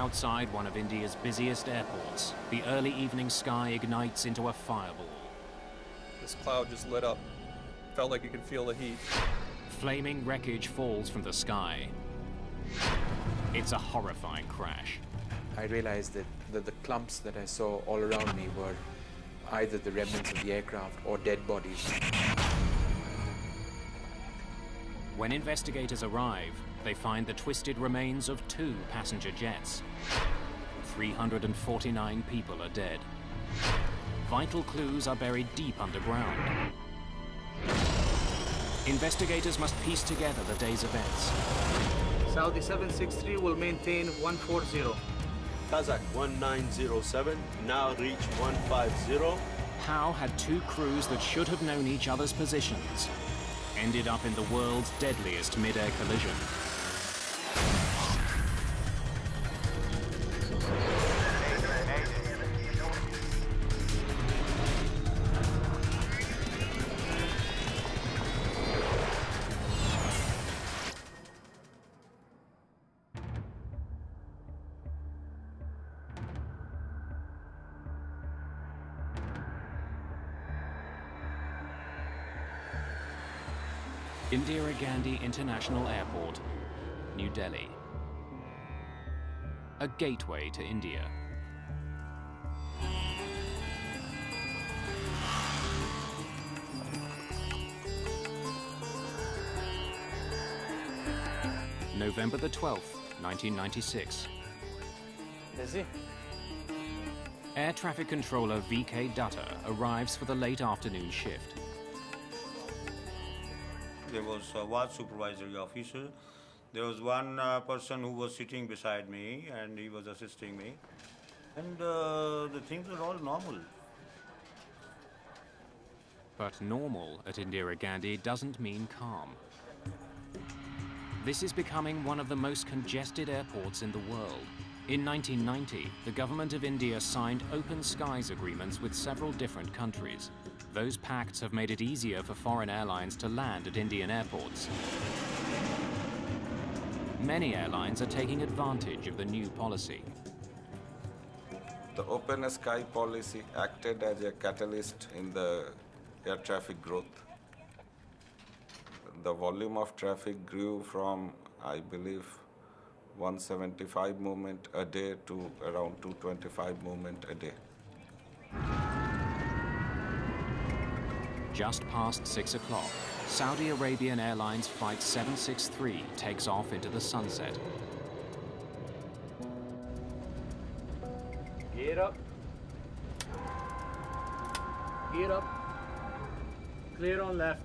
Outside one of India's busiest airports, the early evening sky ignites into a fireball. This cloud just lit up. Felt like you could feel the heat. Flaming wreckage falls from the sky. It's a horrifying crash. I realized that the clumps that I saw all around me were either the remnants of the aircraft or dead bodies. When investigators arrive, they find the twisted remains of 2 passenger jets. 349 people are dead. Vital clues are buried deep underground. Investigators must piece together the day's events. Saudi 763 will maintain 140. Kazakh 1907, now reach 150. How had 2 crews that should have known each other's positions ended up in the world's deadliest mid-air collision? Indira Gandhi International Airport, New Delhi. A gateway to India. November the 12th, 1996. Busy? Air traffic controller VK Dutta arrives for the late afternoon shift. There was one supervisory officer. There was one person who was sitting beside me and he was assisting me. And the things are all normal. But normal at Indira Gandhi doesn't mean calm. This is becoming one of the most congested airports in the world. In 1990, the government of India signed open skies agreements with several different countries. Those pacts have made it easier for foreign airlines to land at Indian airports. Many airlines are taking advantage of the new policy. The open sky policy acted as a catalyst in the air traffic growth. The volume of traffic grew from, I believe, 175 movement a day to around 225 movement a day. Just past 6 o'clock, Saudi Arabian Airlines Flight 763 takes off into the sunset. Gear up. Gear up. Clear on left.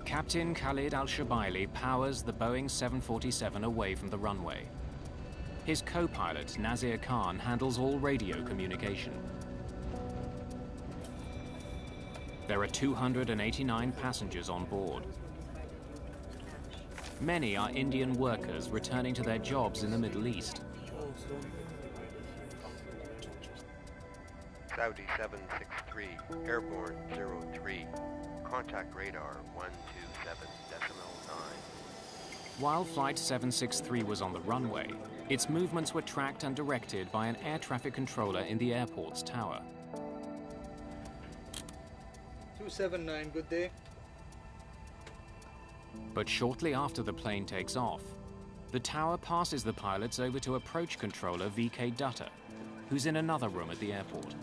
Captain Khalid Al-Shabaili powers the Boeing 747 away from the runway. His co-pilot, Nazir Khan, handles all radio communication. There are 289 passengers on board. Many are Indian workers returning to their jobs in the Middle East. Saudi 763, airborne 03, contact radar 127.9. While Flight 763 was on the runway, its movements were tracked and directed by an air traffic controller in the airport's tower. 279, good day. But shortly after the plane takes off, the tower passes the pilots over to approach controller VK Dutta, who's in another room at the airport.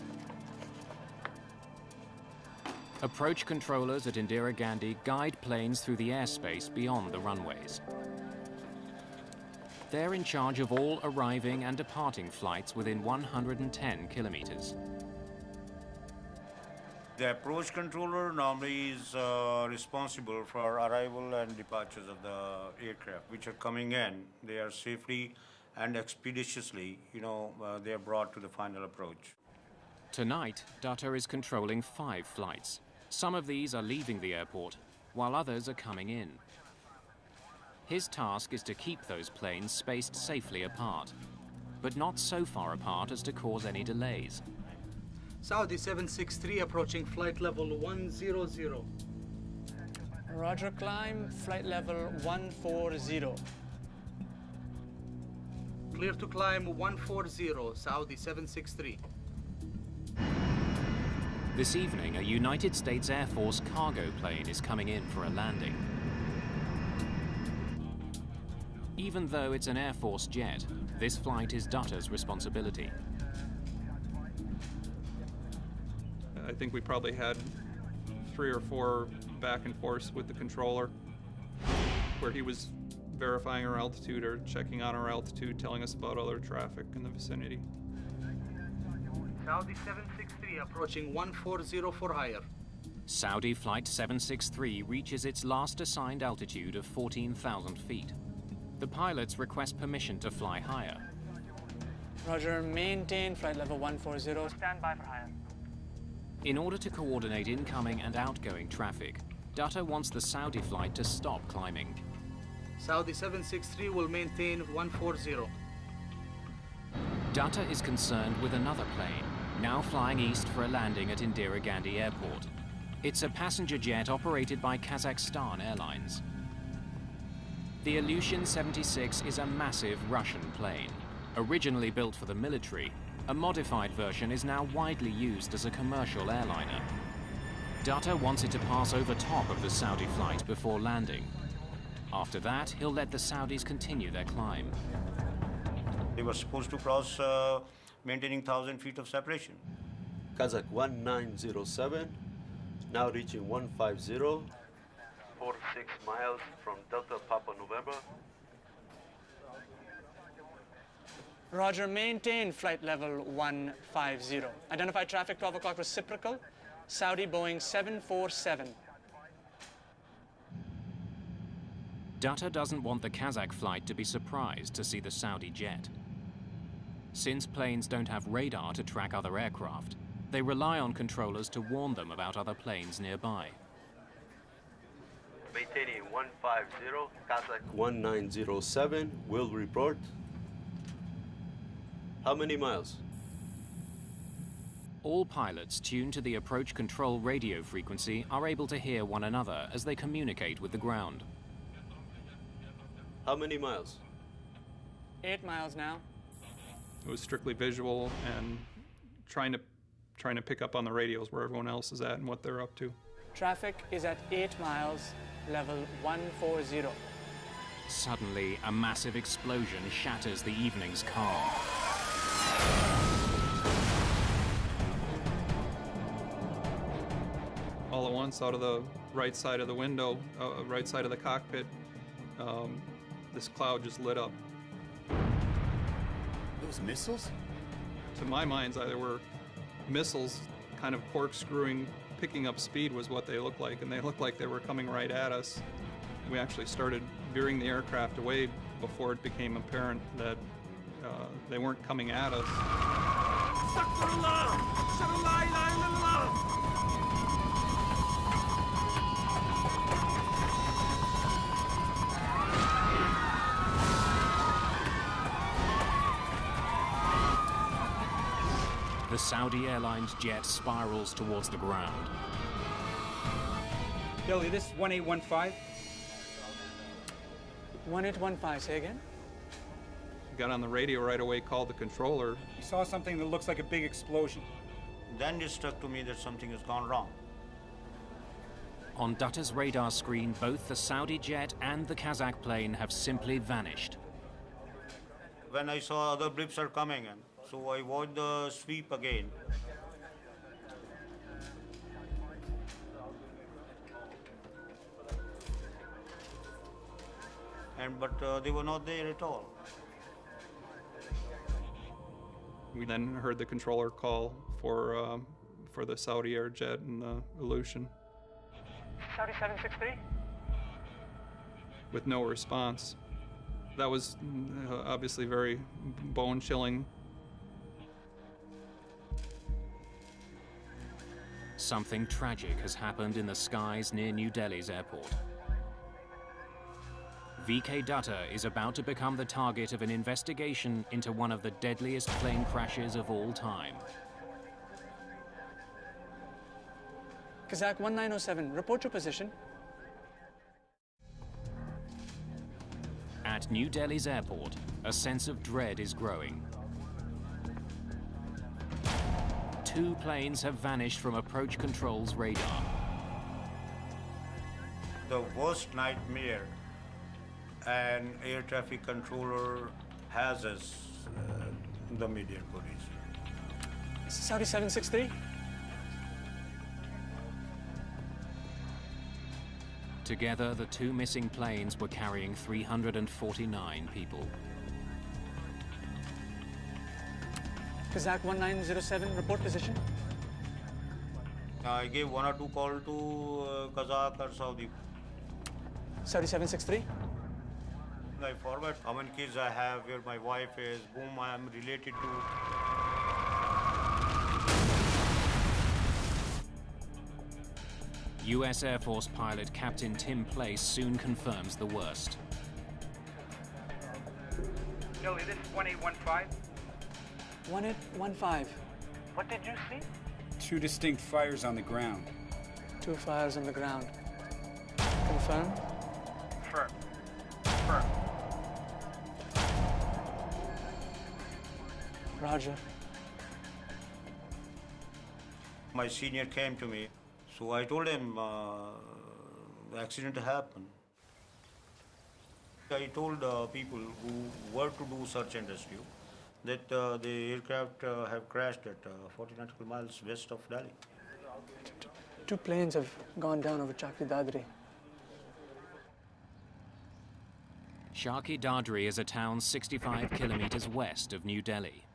Approach controllers at Indira Gandhi guide planes through the airspace beyond the runways. They're in charge of all arriving and departing flights within 110 kilometers. The approach controller normally is responsible for arrival and departures of the aircraft which are coming in. They are safely and expeditiously, they are brought to the final approach. Tonight, Dutta is controlling 5 flights. Some of these are leaving the airport, while others are coming in. His task is to keep those planes spaced safely apart, but not so far apart as to cause any delays. Saudi 763 approaching flight level 100. Roger, climb flight level 140. Clear to climb 140, Saudi 763. This evening, a United States Air Force cargo plane is coming in for a landing. Even though it's an Air Force jet, this flight is Dutter's responsibility. I think we probably had 3 or 4 back and forths with the controller where he was verifying our altitude or checking on our altitude, telling us about other traffic in the vicinity. Saudi 763 approaching 140 for higher. Saudi Flight 763 reaches its last assigned altitude of 14,000 feet. The pilots request permission to fly higher. Roger, maintain flight level 140. Stand by for higher. In order to coordinate incoming and outgoing traffic, Dutter wants the Saudi flight to stop climbing. Saudi 763 will maintain 140. Dutter is concerned with another plane, now flying east for a landing at Indira Gandhi Airport. It's a passenger jet operated by Kazakhstan Airlines. The Ilyushin 76 is a massive Russian plane. Originally built for the military, a modified version is now widely used as a commercial airliner. Dutter wants it to pass over top of the Saudi flight before landing. After that, he'll let the Saudis continue their climb. They were supposed to cross maintaining 1,000 feet of separation. Kazakh 1907, now reaching 150. 46 miles from Delta Papa November. Roger, maintain flight level 150. Identify traffic 12 o'clock reciprocal, Saudi Boeing 747. Dutter doesn't want the Kazakh flight to be surprised to see the Saudi jet. Since planes don't have radar to track other aircraft, they rely on controllers to warn them about other planes nearby. Maintaining 150, Kazakh 1907, will report. How many miles? All pilots tuned to the approach control radio frequency are able to hear one another as they communicate with the ground. How many miles? 8 miles now. It was strictly visual and trying to pick up on the radios where everyone else is at and what they're up to. Traffic is at 8 miles, level 140. Suddenly, a massive explosion shatters the evening's calm. All at once, out of the right side of the window, right side of the cockpit, this cloud just lit up. Those missiles? To my mind's eye, there were missiles kind of corkscrewing, picking up speed was what they looked like, and they looked like they were coming right at us. We actually started veering the aircraft away before it became apparent that they weren't coming at us. The Saudi Airlines jet spirals towards the ground. Billy, this is 1815. 1815, say again? Got on the radio right away, called the controller. You saw something that looks like a big explosion. Then it struck to me that something has gone wrong. On Dutter's radar screen, both the Saudi jet and the Kazakh plane have simply vanished. When I saw other blips are coming in, so I watched the sweep again. But they were not there at all. We then heard the controller call for the Saudi Air jet and the Ilyushin. Saudi 763? With no response. That was obviously very bone-chilling. Something tragic has happened in the skies near New Delhi's airport. VK Dutter is about to become the target of an investigation into one of the deadliest plane crashes of all time. Kazakh 1907, report your position. At New Delhi's airport, a sense of dread is growing. 2 planes have vanished from approach control's radar. The worst nightmare an air traffic controller has is the mid-air collision. Saudi 763? Together, the 2 missing planes were carrying 349 people. Kazakh 1907, report position. I gave 1 or 2 calls to Kazakh or Saudi. Saudi 763? I forward how many kids I have, where my wife is, whom I am related to. US Air Force pilot Captain Tim Place soon confirms the worst. Delhi, this is 1815. 1815. What did you see? 2 distinct fires on the ground. 2 fires on the ground. Confirm? Confirm. Confirm. Roger. My senior came to me, so I told him the accident happened. I told people who were to do search and rescue that the aircraft have crashed at 40 nautical miles west of Delhi. 2 planes have gone down over Chakri Dadri. Chakri Dadri is a town 65 kilometers west of New Delhi.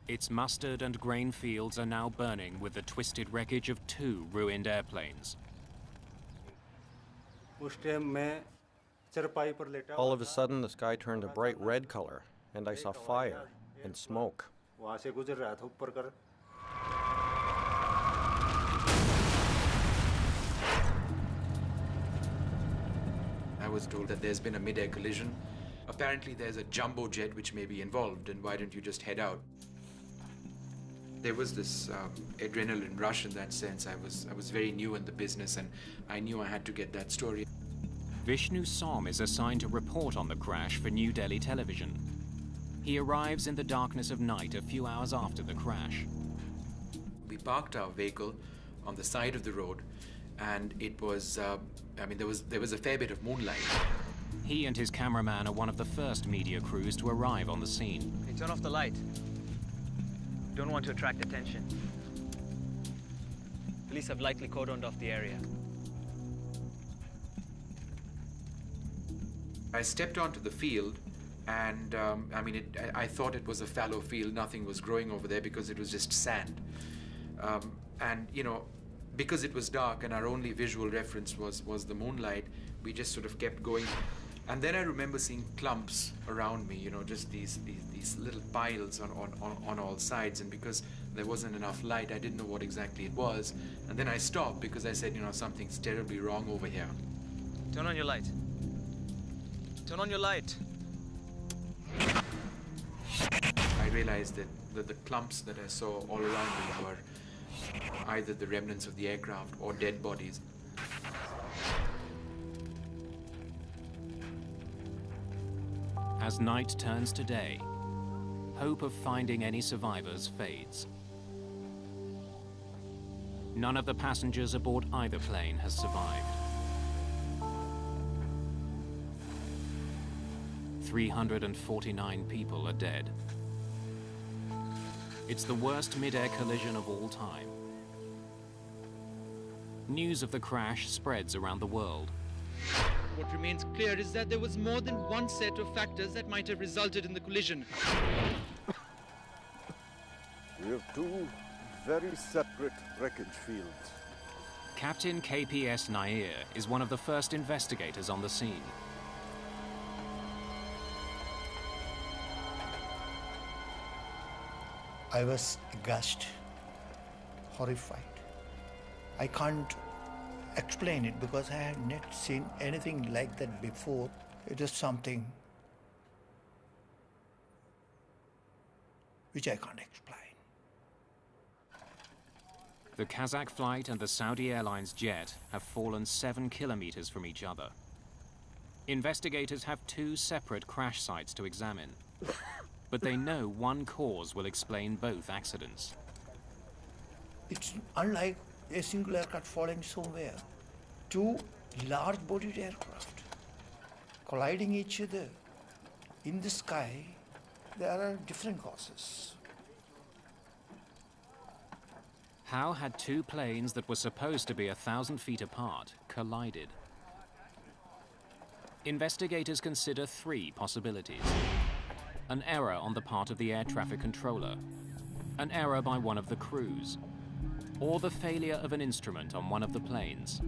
Its mustard and grain fields are now burning with the twisted wreckage of 2 ruined airplanes. All of a sudden, the sky turned a bright red color, and I saw fire and smoke. I was told that there's been a mid-air collision. Apparently there's a jumbo jet which may be involved, and why don't you just head out? There was this adrenaline rush in that sense. I was very new in the business, and I knew I had to get that story. Vishnu Som is assigned to report on the crash for New Delhi television. He arrives in the darkness of night a few hours after the crash. We parked our vehicle on the side of the road, and it was, there was a fair bit of moonlight. He and his cameraman are one of the first media crews to arrive on the scene. Hey, turn off the light. Don't want to attract attention. Police have likely cordoned off the area. I stepped onto the field, and I thought it was a fallow field. Nothing was growing over there because it was just sand. And you know, because it was dark and our only visual reference was the moonlight, we just sort of kept going. And then I remember seeing clumps around me, you know, just these little piles on all sides. And because there wasn't enough light, I didn't know what exactly it was. And then I stopped because I said, you know, something's terribly wrong over here. Turn on your light. Turn on your light. I realized that the clumps that I saw all around me were either the remnants of the aircraft or dead bodies. As night turns to day, hope of finding any survivors fades. None of the passengers aboard either plane has survived. 349 people are dead. It's the worst mid-air collision of all time. News of the crash spreads around the world. What remains clear is that there was more than one set of factors that might have resulted in the collision. We have 2 very separate wreckage fields. Captain KPS Nair is one of the first investigators on the scene. I was aghast, horrified. I can't explain it because I had not seen anything like that before. It is something which I can't explain. The Kazakh flight and the Saudi Airlines jet have fallen 7 kilometers from each other. Investigators have 2 separate crash sites to examine, but they know one cause will explain both accidents. It's unlike a single aircraft falling somewhere. 2 large-bodied aircraft colliding each other in the sky. There are different causes. How had 2 planes that were supposed to be 1,000 feet apart collided? Investigators consider 3 possibilities. An error on the part of the air traffic controller, an error by one of the crews, or the failure of an instrument on one of the planes.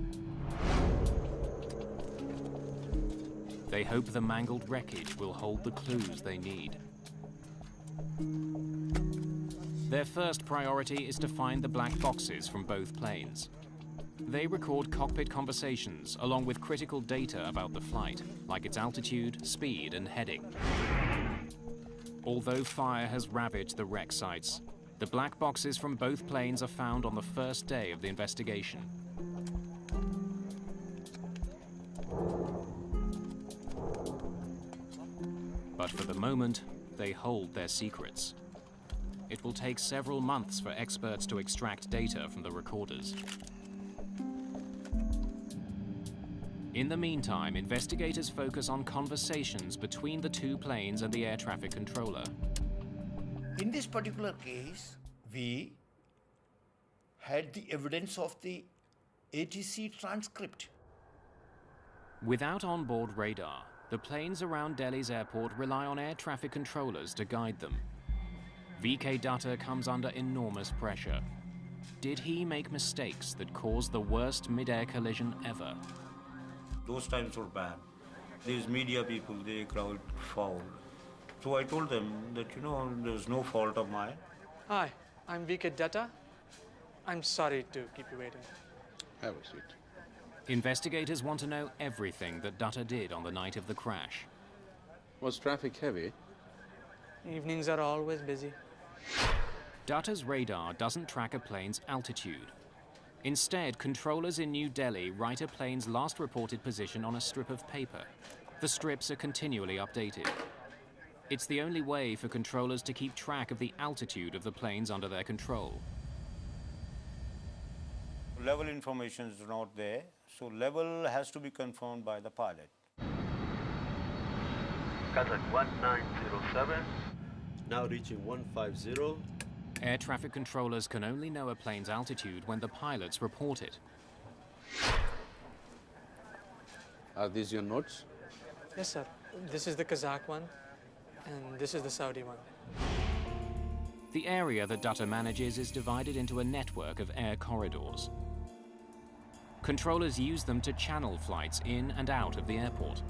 They hope the mangled wreckage will hold the clues they need. Their first priority is to find the black boxes from both planes. They record cockpit conversations along with critical data about the flight, like its altitude, speed, and heading. Although fire has ravaged the wreck sites, the black boxes from both planes are found on the first day of the investigation. But for the moment, they hold their secrets. It will take several months for experts to extract data from the recorders. In the meantime, investigators focus on conversations between the 2 planes and the air traffic controller. In this particular case, we had the evidence of the ATC transcript. Without onboard radar, the planes around Delhi's airport rely on air traffic controllers to guide them. VK Dutta comes under enormous pressure. Did he make mistakes that caused the worst mid-air collision ever? Those times were bad. These media people, they crowd foul. So I told them that, there's no fault of mine. Hi, I'm VK Dutta. I'm sorry to keep you waiting. Have a seat. Investigators want to know everything that Dutta did on the night of the crash. Was traffic heavy? Evenings are always busy. Dutta's radar doesn't track a plane's altitude. Instead, controllers in New Delhi write a plane's last reported position on a strip of paper. The strips are continually updated. It's the only way for controllers to keep track of the altitude of the planes under their control. Level information is not there, so level has to be confirmed by the pilot. Kazakh 1907. Now reaching 150. Air traffic controllers can only know a plane's altitude when the pilots report it. Are these your notes? Yes, sir. This is the Kazakh one, and this is the Saudi one. The area that Dutta manages is divided into a network of air corridors. Controllers use them to channel flights in and out of the airport.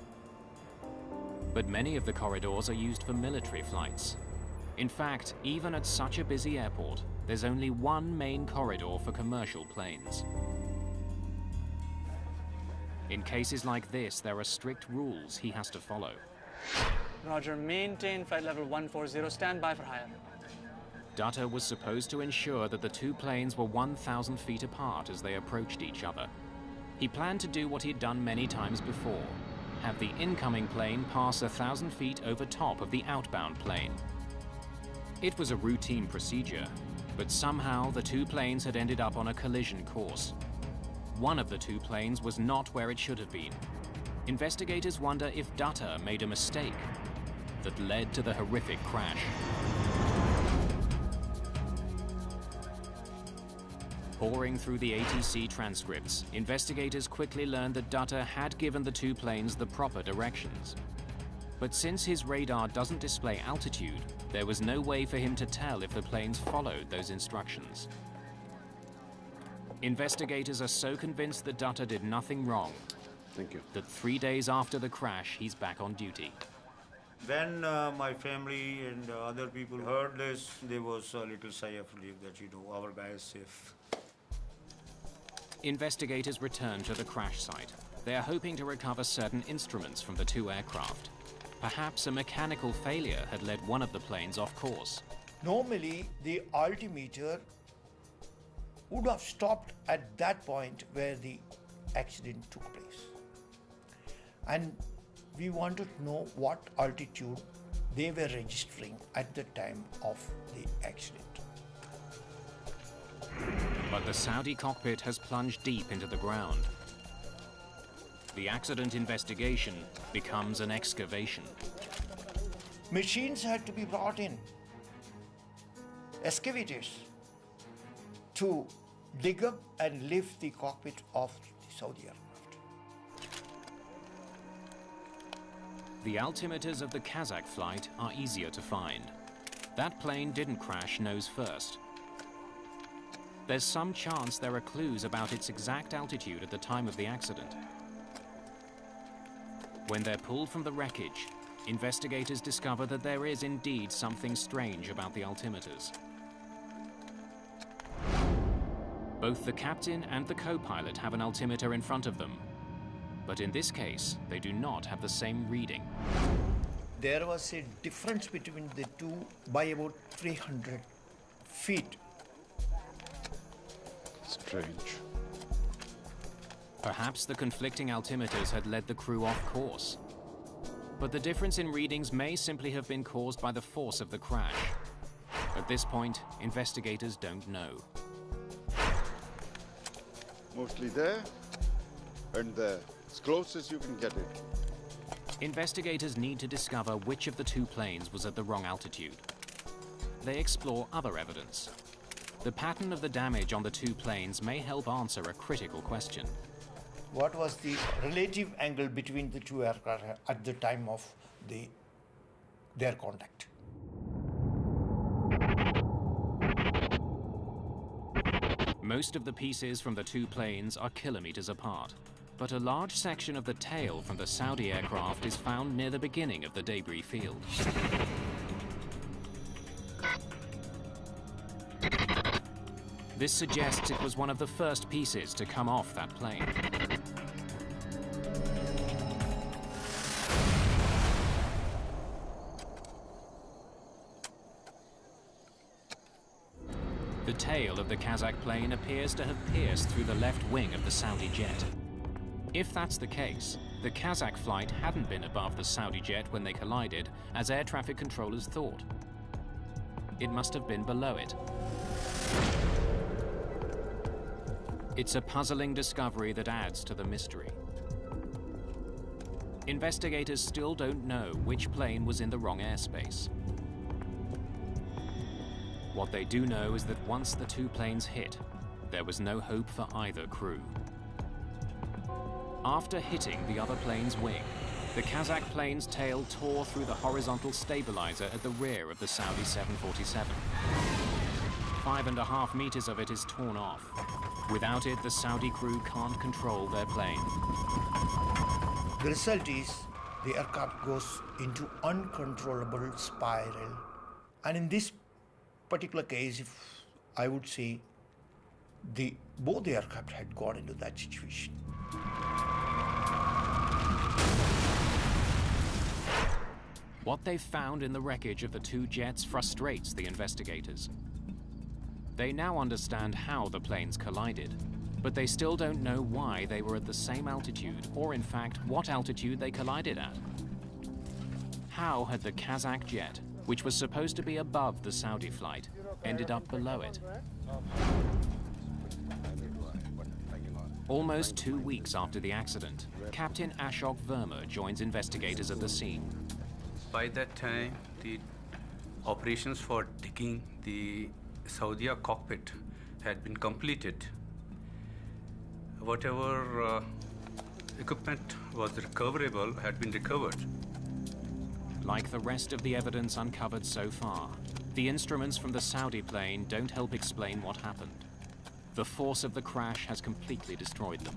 But many of the corridors are used for military flights. In fact, even at such a busy airport, there's only one main corridor for commercial planes. In cases like this, there are strict rules he has to follow. Roger, maintain flight level 140, stand by for higher. Dutta was supposed to ensure that the 2 planes were 1,000 feet apart as they approached each other. He planned to do what he'd done many times before, have the incoming plane pass 1,000 feet over top of the outbound plane. It was a routine procedure, but somehow the 2 planes had ended up on a collision course. One of the 2 planes was not where it should have been. Investigators wonder if Dutta made a mistake that led to the horrific crash. Poring through the ATC transcripts, investigators quickly learned that Dutta had given the 2 planes the proper directions. But since his radar doesn't display altitude, there was no way for him to tell if the planes followed those instructions. Investigators are so convinced that Dutta did nothing wrong that 3 days after the crash, he's back on duty. When my family and other people heard this, there was a little sigh of relief that, our guy is safe. Investigators return to the crash site. They are hoping to recover certain instruments from the 2 aircraft. Perhaps a mechanical failure had led one of the planes off course. Normally, the altimeter would have stopped at that point where the accident took place. And we wanted to know what altitude they were registering at the time of the accident. But the Saudi cockpit has plunged deep into the ground. The accident investigation becomes an excavation. Machines had to be brought in, excavators, to dig up and lift the cockpit of the Saudi aircraft. The altimeters of the Kazakh flight are easier to find. That plane didn't crash nose first. There's some chance there are clues about its exact altitude at the time of the accident. When they're pulled from the wreckage, investigators discover that there is indeed something strange about the altimeters. Both the captain and the co-pilot have an altimeter in front of them, but in this case, they do not have the same reading. There was a difference between the two by about 300 feet. Strange. Perhaps the conflicting altimeters had led the crew off course. But the difference in readings may simply have been caused by the force of the crash. At this point, investigators don't know. Mostly there and there, as close as you can get it. Investigators need to discover which of the two planes was at the wrong altitude. They explore other evidence. The pattern of the damage on the two planes may help answer a critical question. What was the relative angle between the two aircraft at the time of their contact? Most of the pieces from the two planes are kilometers apart, but a large section of the tail from the Saudi aircraft is found near the beginning of the debris field. This suggests it was one of the first pieces to come off that plane. The tail of the Kazakh plane appears to have pierced through the left wing of the Saudi jet. If that's the case, the Kazakh flight hadn't been above the Saudi jet when they collided, as air traffic controllers thought. It must have been below it. It's a puzzling discovery that adds to the mystery. Investigators still don't know which plane was in the wrong airspace. What they do know is that once the two planes hit, there was no hope for either crew. After hitting the other plane's wing, the Kazakh plane's tail tore through the horizontal stabilizer at the rear of the Saudi 747. 5.5 meters of it is torn off. Without it, the Saudi crew can't control their plane. The result is the aircraft goes into uncontrollable spiral. And in this particular case, if I would say both the aircraft had gone into that situation. What they've found in the wreckage of the two jets frustrates the investigators. They now understand how the planes collided, but they still don't know why they were at the same altitude, or in fact, what altitude they collided at. How had the Kazakh jet, which was supposed to be above the Saudi flight, ended up below it? Almost 2 weeks after the accident, Captain Ashok Verma joins investigators at the scene. By that time, the operations for digging the Saudi cockpit had been completed. Whatever equipment was recoverable had been recovered. Like the rest of the evidence uncovered so far, the instruments from the Saudi plane don't help explain what happened. The force of the crash has completely destroyed them.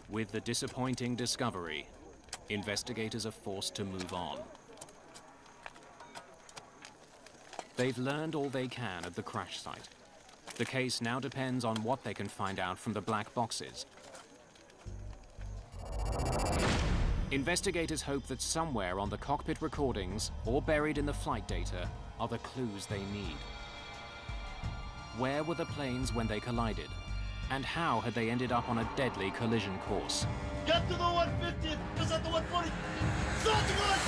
With the disappointing discovery, investigators are forced to move on. They've learned all they can at the crash site. The case now depends on what they can find out from the black boxes. Investigators hope that somewhere on the cockpit recordings or buried in the flight data are the clues they need. Where were the planes when they collided? And how had they ended up on a deadly collision course? Get to the 150, just at the 140. Start to run!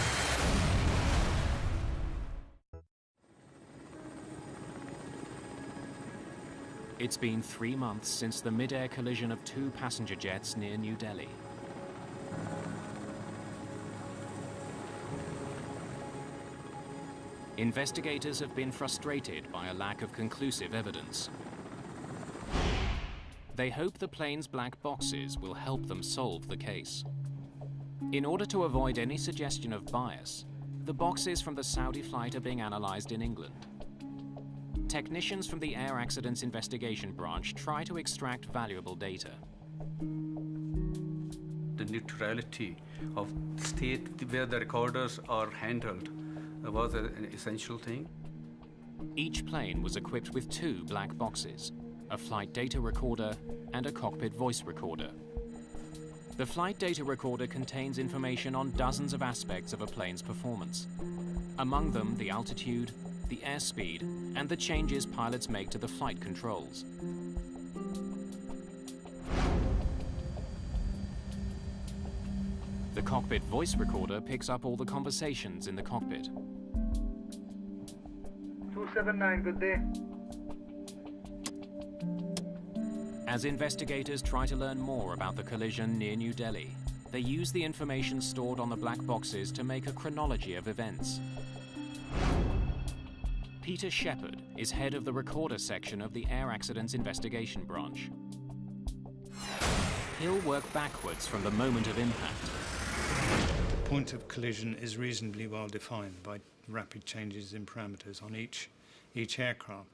It's been 3 months since the mid-air collision of 2 passenger jets near New Delhi. Investigators have been frustrated by a lack of conclusive evidence. They hope the plane's black boxes will help them solve the case. In order to avoid any suggestion of bias, the boxes from the Saudi flight are being analyzed in England. Technicians from the Air Accidents Investigation Branch try to extract valuable data. The neutrality of state where the recorders are handled was an essential thing. Each plane was equipped with 2 black boxes, a flight data recorder and a cockpit voice recorder. The flight data recorder contains information on dozens of aspects of a plane's performance. Among them, the altitude, the airspeed, and the changes pilots make to the flight controls. The cockpit voice recorder picks up all the conversations in the cockpit. 279, good day. As investigators try to learn more about the collision near New Delhi, they use the information stored on the black boxes to make a chronology of events. Peter Shepherd is head of the recorder section of the Air Accidents Investigation Branch. He'll work backwards from the moment of impact. The point of collision is reasonably well defined by rapid changes in parameters on each aircraft.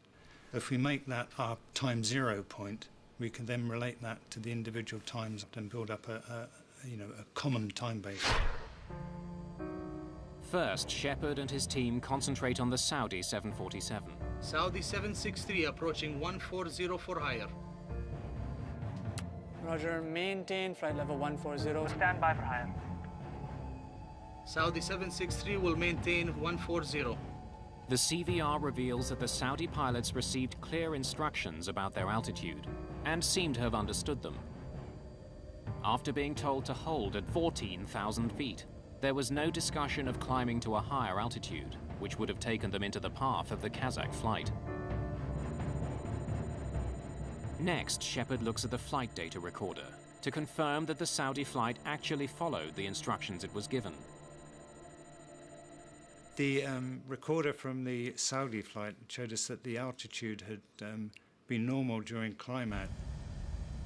If we make that our time zero point, we can then relate that to the individual times and build up a common time base. First, Shepherd and his team concentrate on the Saudi 747. Saudi 763 approaching 140 for higher. Roger, maintain flight level 140. Stand by for higher. Saudi 763 will maintain 140. The CVR reveals that the Saudi pilots received clear instructions about their altitude and seem to have understood them. After being told to hold at 14,000 feet, there was no discussion of climbing to a higher altitude, which would have taken them into the path of the Kazakh flight. Next, Shepherd looks at the flight data recorder to confirm that the Saudi flight actually followed the instructions it was given. The recorder from the Saudi flight showed us that the altitude had been normal during climb out.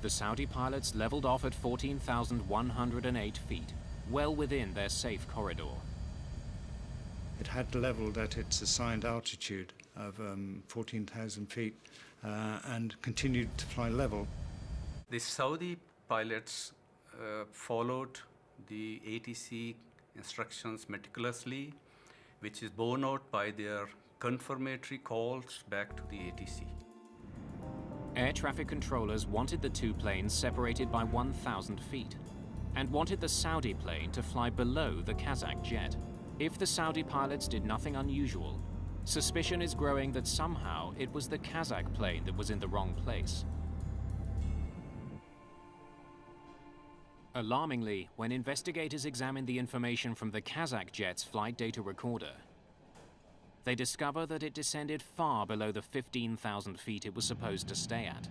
The Saudi pilots leveled off at 14,108 feet, well within their safe corridor. It had leveled at its assigned altitude of 14,000 feet and continued to fly level. The Saudi pilots followed the ATC instructions meticulously, which is borne out by their confirmatory calls back to the ATC. Air traffic controllers wanted the 2 planes separated by 1,000 feet and wanted the Saudi plane to fly below the Kazakh jet. If the Saudi pilots did nothing unusual, suspicion is growing that somehow it was the Kazakh plane that was in the wrong place. Alarmingly, when investigators examine the information from the Kazakh jet's flight data recorder, they discover that it descended far below the 15,000 feet it was supposed to stay at.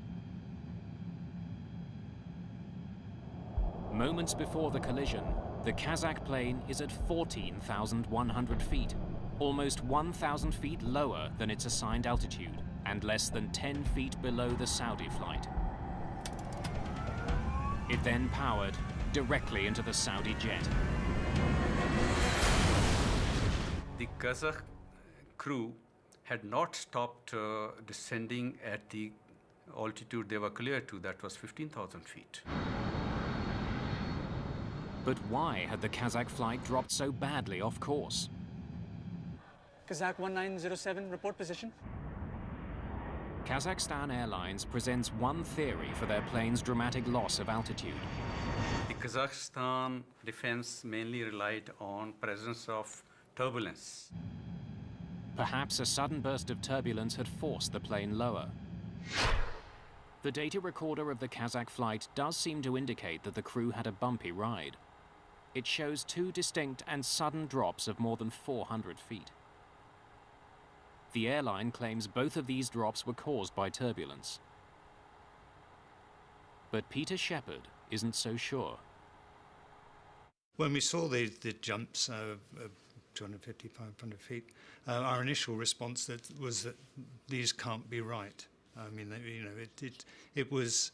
Moments before the collision, the Kazakh plane is at 14,100 feet, almost 1,000 feet lower than its assigned altitude and less than 10 feet below the Saudi flight. It then powered directly into the Saudi jet. The Kazakh crew had not stopped descending at the altitude they were cleared to, that was 15,000 feet. But why had the Kazakh flight dropped so badly off course? Kazakh 1907, report position. Kazakhstan Airlines presents one theory for their plane's dramatic loss of altitude. The Kazakhstan defense mainly relied on presence of turbulence. Perhaps a sudden burst of turbulence had forced the plane lower. The data recorder of the Kazakh flight does seem to indicate that the crew had a bumpy ride. It shows 2 distinct and sudden drops of more than 400 feet. The airline claims both of these drops were caused by turbulence. But Peter Shepard isn't so sure. When we saw the jumps of 250, 500 feet, our initial response was that these can't be right. I mean, it was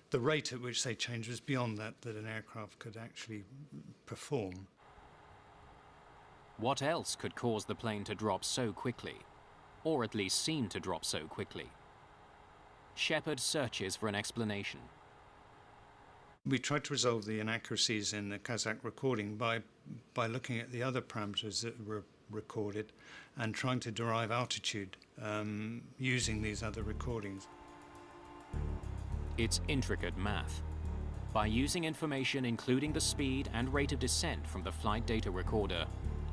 the rate at which they changed was beyond that an aircraft could actually perform. What else could cause the plane to drop so quickly, or at least seem to drop so quickly? Shepard searches for an explanation. We tried to resolve the inaccuracies in the Kazakh recording by looking at the other parameters that were recorded and trying to derive altitude using these other recordings. It's intricate math. By using information including the speed and rate of descent from the flight data recorder,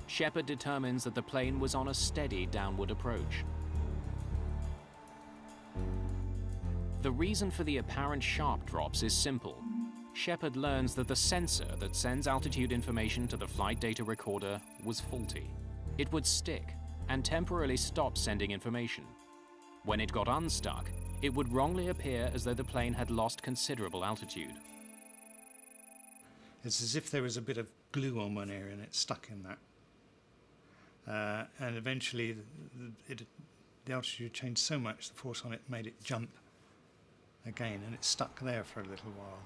Shepard determines that the plane was on a steady downward approach. The reason for the apparent sharp drops is simple. Shepard learns that the sensor that sends altitude information to the flight data recorder was faulty. It would stick and temporarily stop sending information. When it got unstuck, it would wrongly appear as though the plane had lost considerable altitude. It's as if there was a bit of glue on one area and it stuck in that. And eventually the altitude changed so much, the force on it made it jump again, and it stuck there for a little while.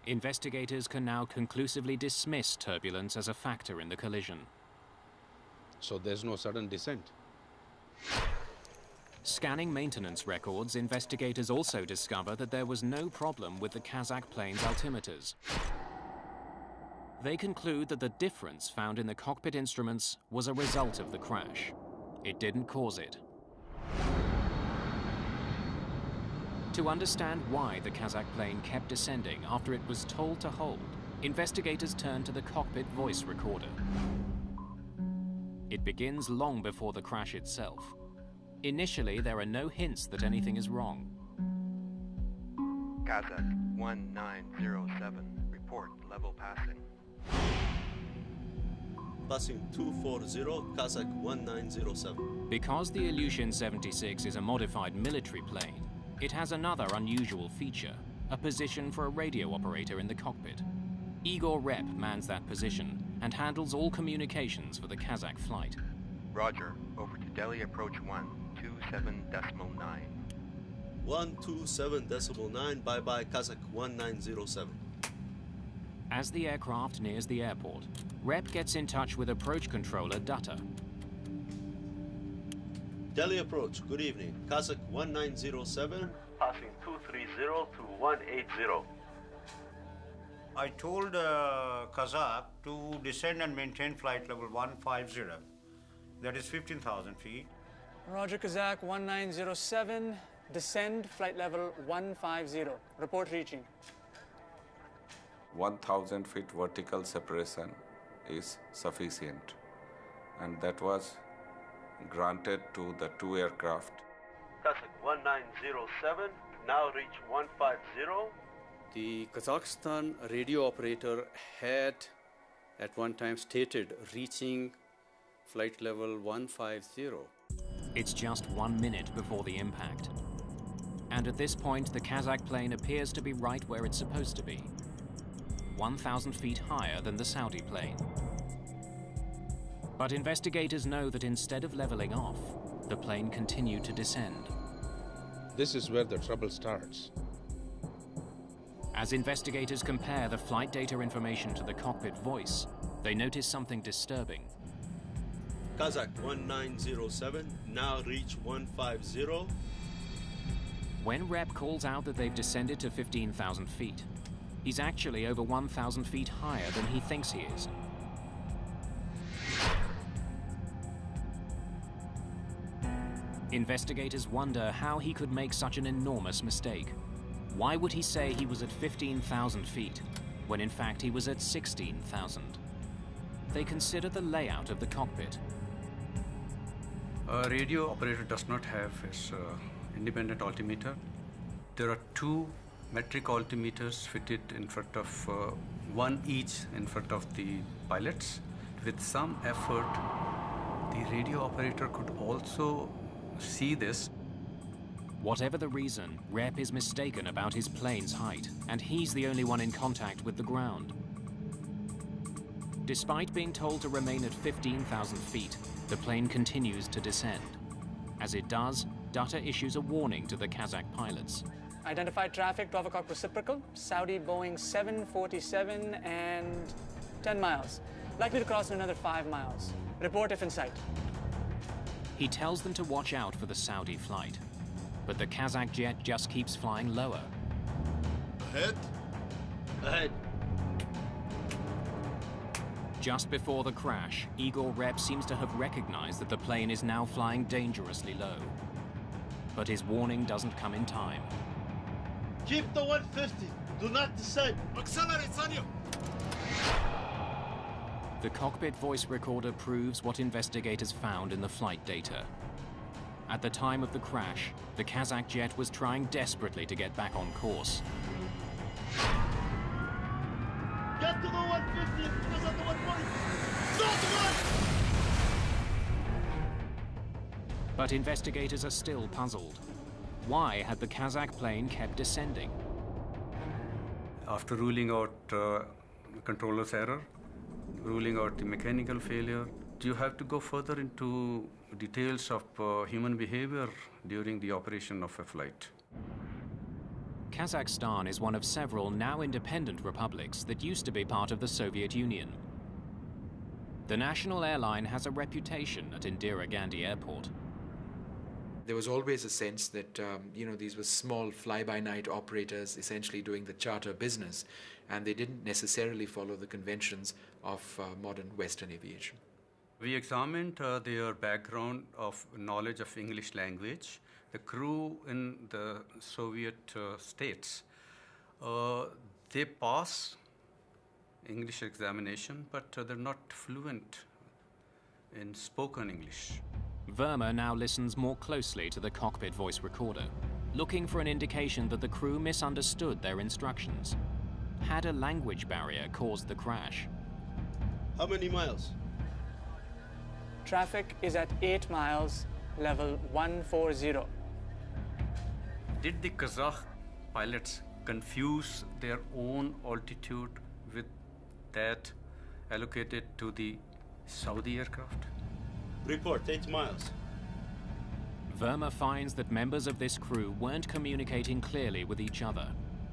Investigators can now conclusively dismiss turbulence as a factor in the collision. So there's no sudden descent? Scanning maintenance records, investigators also discover that there was no problem with the Kazakh plane's altimeters. They conclude that the difference found in the cockpit instruments was a result of the crash. It didn't cause it. To understand why the Kazakh plane kept descending after it was told to hold, investigators turn to the cockpit voice recorder. It begins long before the crash itself. Initially, there are no hints that anything is wrong. Kazakh 1907, report level passing. Passing 240, Kazakh 1907. Because the Ilyushin 76 is a modified military plane, it has another unusual feature, a position for a radio operator in the cockpit. Igor Rep mans that position and handles all communications for the Kazakh flight. Roger, over to Delhi approach 127.9. 127.9, bye-bye, Kazakh 1907. As the aircraft nears the airport, Rep gets in touch with approach controller Dutta. Delhi approach, good evening. Kazakh 1907, passing 230 to 180. I told Kazakh to descend and maintain flight level 150. That is 15,000 feet. Roger, Kazakh 1907, descend flight level 150. Report reaching. 1,000 feet vertical separation is sufficient, and that was granted to the 2 aircraft. Kazakh 1907, now reach 150. The Kazakhstan radio operator had at one time stated reaching flight level 150. It's just 1 minute before the impact. And at this point, the Kazakh plane appears to be right where it's supposed to be, 1,000 feet higher than the Saudi plane. But investigators know that instead of leveling off, the plane continued to descend. This is where the trouble starts. As investigators compare the flight data information to the cockpit voice, they notice something disturbing. Kazakh 1907, now reach 150. When Rep calls out that they've descended to 15,000 feet, he's actually over 1,000 feet higher than he thinks he is. Investigators wonder how he could make such an enormous mistake. Why would he say he was at 15,000 feet, when in fact he was at 16,000? They consider the layout of the cockpit. A radio operator does not have his independent altimeter. There are 2 metric altimeters fitted in front of, one each in front of the pilots. With some effort, the radio operator could also see this. Whatever the reason, Rep is mistaken about his plane's height, and he's the only one in contact with the ground. Despite being told to remain at 15,000 feet, the plane continues to descend. As it does, Dutta issues a warning to the Kazakh pilots. Identified traffic, 12 o'clock reciprocal, Saudi Boeing 747 and 10 miles. Likely to cross in another 5 miles. Report if in sight. He tells them to watch out for the Saudi flight. But the Kazakh jet just keeps flying lower. Ahead. Ahead. Just before the crash, Igor Rep seems to have recognized that the plane is now flying dangerously low. But his warning doesn't come in time. Keep the 150. Do not descend. Accelerate, Sanyo. The cockpit voice recorder proves what investigators found in the flight data. At the time of the crash, the Kazakh jet was trying desperately to get back on course. Get to the 150 because of the 140. Stop the run! But investigators are still puzzled. Why had the Kazakh plane kept descending? After ruling out controller's error, ruling out the mechanical failure, you have to go further into details of human behavior during the operation of a flight. Kazakhstan is one of several now independent republics that used to be part of the Soviet Union. The national airline has a reputation at Indira Gandhi Airport. There was always a sense that, these were small fly-by-night operators essentially doing the charter business, and they didn't necessarily follow the conventions of modern Western aviation. We examined their background of knowledge of English language. The crew in the Soviet states, they pass English examination, but they're not fluent in spoken English. Verma now listens more closely to the cockpit voice recorder, looking for an indication that the crew misunderstood their instructions. Had a language barrier caused the crash? How many miles? Traffic is at 8 miles, level 140. Did the Kazakh pilots confuse their own altitude with that allocated to the Saudi aircraft? Report, 8 miles. Verma finds that members of this crew weren't communicating clearly with each other.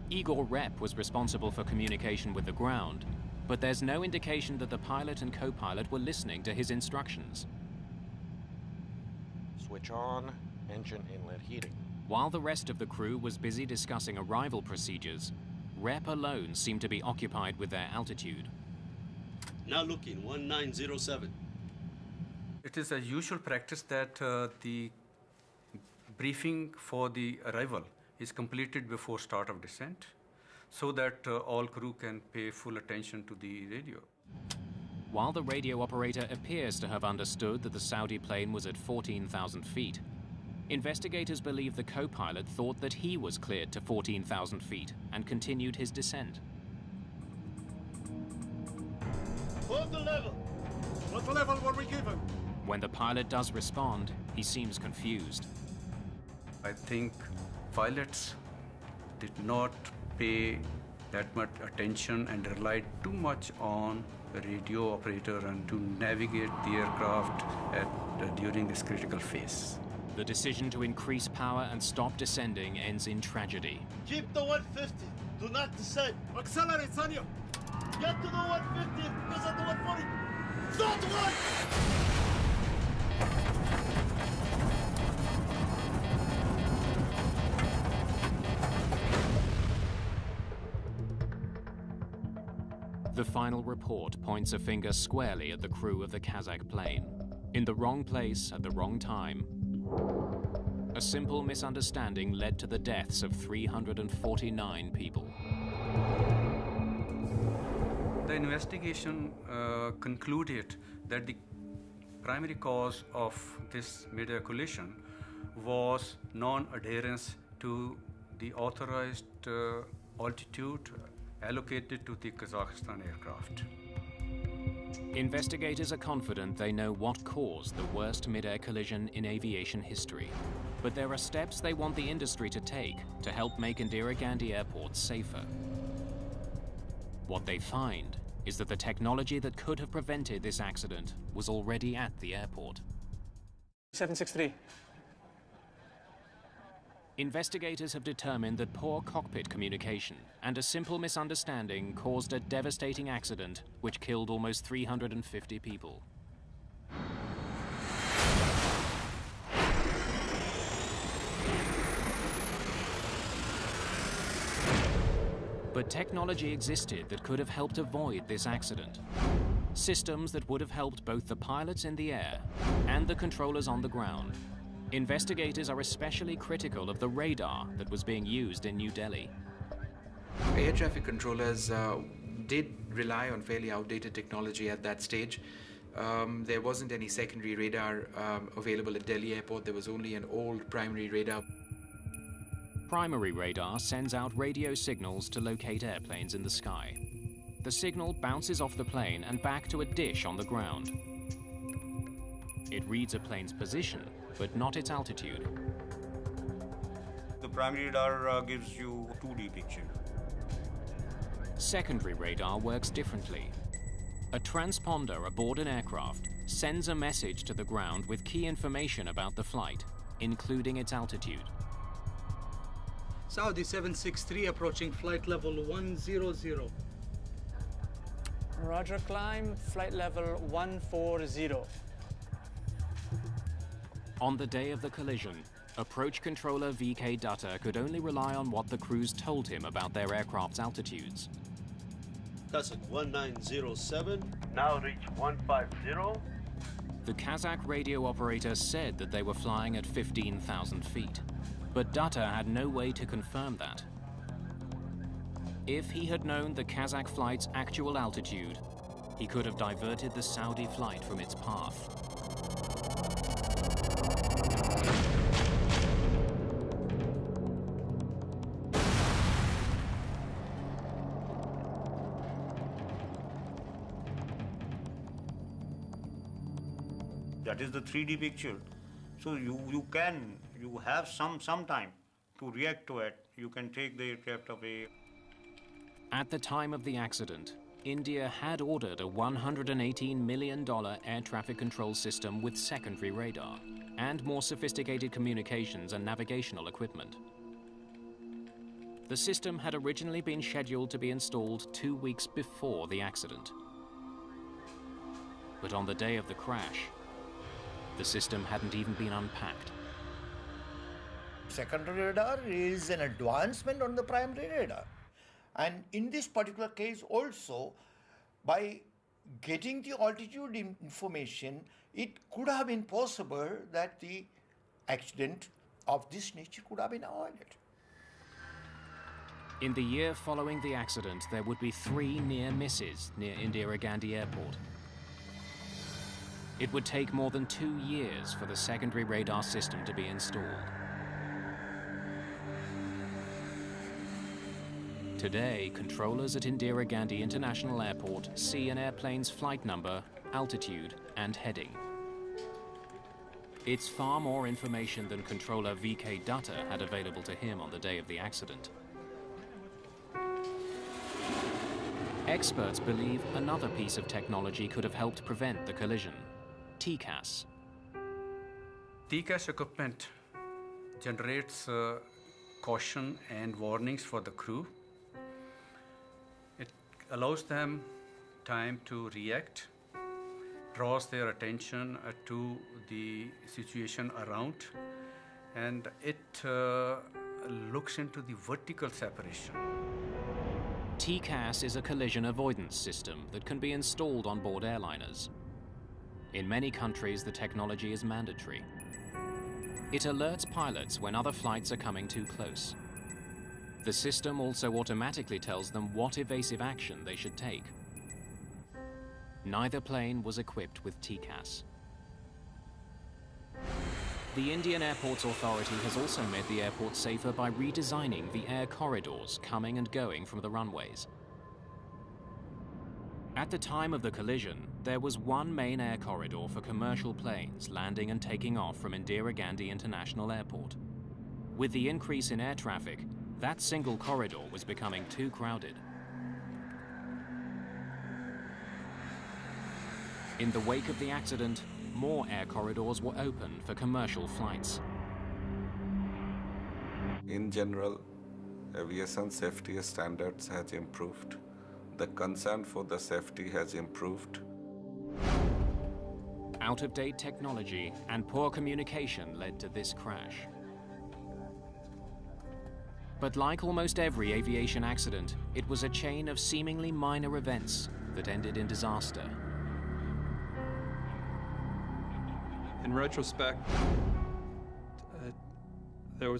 Igor Rep was responsible for communication with the ground, but there's no indication that the pilot and co-pilot were listening to his instructions. Switch on, engine inlet heating. While the rest of the crew was busy discussing arrival procedures, Rep alone seemed to be occupied with their altitude. Now looking, 1907. It is a usual practice that the briefing for the arrival is completed before start of descent, so that all crew can pay full attention to the radio. While the radio operator appears to have understood that the Saudi plane was at 14,000 feet, investigators believe the co-pilot thought that he was cleared to 14,000 feet and continued his descent. Hold the level. What level were we given? When the pilot does respond, he seems confused. I think pilots did not pay that much attention and relied too much on the radio operator and to navigate the aircraft during this critical phase. The decision to increase power and stop descending ends in tragedy. Keep the 150. Do not descend. Accelerate, Sanyo. Get to the 150 because of the 140. Stop the run! The final report points a finger squarely at the crew of the Kazakh plane. In the wrong place at the wrong time. A simple misunderstanding led to the deaths of 349 people. The investigation concluded that the primary cause of this Mayday collision was non-adherence to the authorized altitude allocated to the Kazakhstan aircraft. Investigators are confident they know what caused the worst mid-air collision in aviation history. But there are steps they want the industry to take to help make Indira Gandhi Airport safer. What they find is that the technology that could have prevented this accident was already at the airport. 763. Investigators have determined that poor cockpit communication and a simple misunderstanding caused a devastating accident which killed almost 350 people. But technology existed that could have helped avoid this accident. Systems that would have helped both the pilots in the air and the controllers on the ground. Investigators are especially critical of the radar that was being used in New Delhi. Air traffic controllers did rely on fairly outdated technology at that stage. There wasn't any secondary radar available at Delhi Airport. There was only an old primary radar. Primary radar sends out radio signals to locate airplanes in the sky. The signal bounces off the plane and back to a dish on the ground. It reads a plane's position, but not its altitude. The primary radar gives you a 2D picture. Secondary radar works differently. A transponder aboard an aircraft sends a message to the ground with key information about the flight, including its altitude. Saudi 763 approaching flight level 100. Roger, climb, flight level 140. On the day of the collision, approach controller VK Dutta could only rely on what the crews told him about their aircraft's altitudes. Kazakh 1907, now reach 150. The Kazakh radio operator said that they were flying at 15,000 feet, but Dutta had no way to confirm that. If he had known the Kazakh flight's actual altitude, he could have diverted the Saudi flight from its path. That is the 3D picture. So you have some time to react to it. You can take the aircraft away. At the time of the accident, India had ordered a $118 million air traffic control system with secondary radar and more sophisticated communications and navigational equipment. The system had originally been scheduled to be installed 2 weeks before the accident. But on the day of the crash, the system hadn't even been unpacked. Secondary radar is an advancement on the primary radar. And in this particular case also, by getting the altitude information, it could have been possible that the accident of this nature could have been avoided. In the year following the accident, there would be 3 near misses near Indira Gandhi Airport. It would take more than 2 years for the secondary radar system to be installed. Today, controllers at Indira Gandhi International Airport see an airplane's flight number, altitude, and heading. It's far more information than controller VK Dutta had available to him on the day of the accident. Experts believe another piece of technology could have helped prevent the collision. TCAS. TCAS equipment generates caution and warnings for the crew. It allows them time to react, draws their attention to the situation around, and it looks into the vertical separation. TCAS is a collision avoidance system that can be installed on board airliners. In many countries, the technology is mandatory. It alerts pilots when other flights are coming too close. The system also automatically tells them what evasive action they should take. Neither plane was equipped with TCAS. The Indian Airports Authority has also made the airport safer by redesigning the air corridors coming and going from the runways. At the time of the collision, there was one main air corridor for commercial planes landing and taking off from Indira Gandhi International Airport. With the increase in air traffic, that single corridor was becoming too crowded. In the wake of the accident, more air corridors were opened for commercial flights. In general, aviation safety standards has improved. The concern for the safety has improved. Out-of-date technology and poor communication led to this crash. But like almost every aviation accident, it was a chain of seemingly minor events that ended in disaster. In retrospect,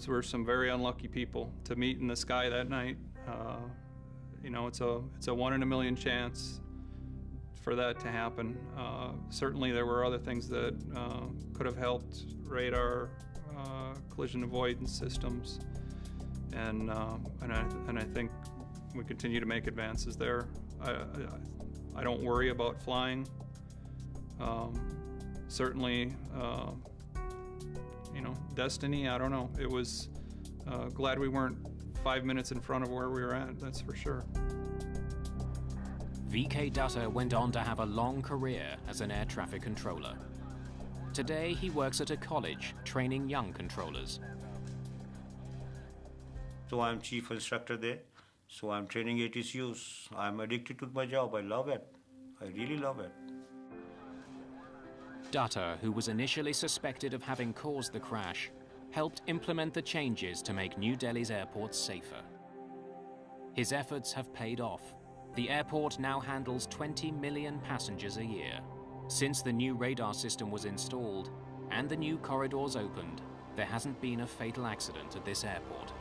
were some very unlucky people to meet in the sky that night. You know, it's a 1 in a million chance for that to happen. Certainly there were other things that could have helped: radar, collision avoidance systems, and I think we continue to make advances there. I don't worry about flying. Certainly, you know, destiny, I don't know. It was glad we weren't 5 minutes in front of where we were at, that's for sure. V.K. Dutta went on to have a long career as an air traffic controller. Today, he works at a college training young controllers. So I'm chief instructor there. So I'm training ATCUs. I'm addicted to my job. I love it. I really love it. Dutta, who was initially suspected of having caused the crash, helped implement the changes to make New Delhi's airports safer. His efforts have paid off. The airport now handles 20 million passengers a year. Since the new radar system was installed and the new corridors opened, there hasn't been a fatal accident at this airport.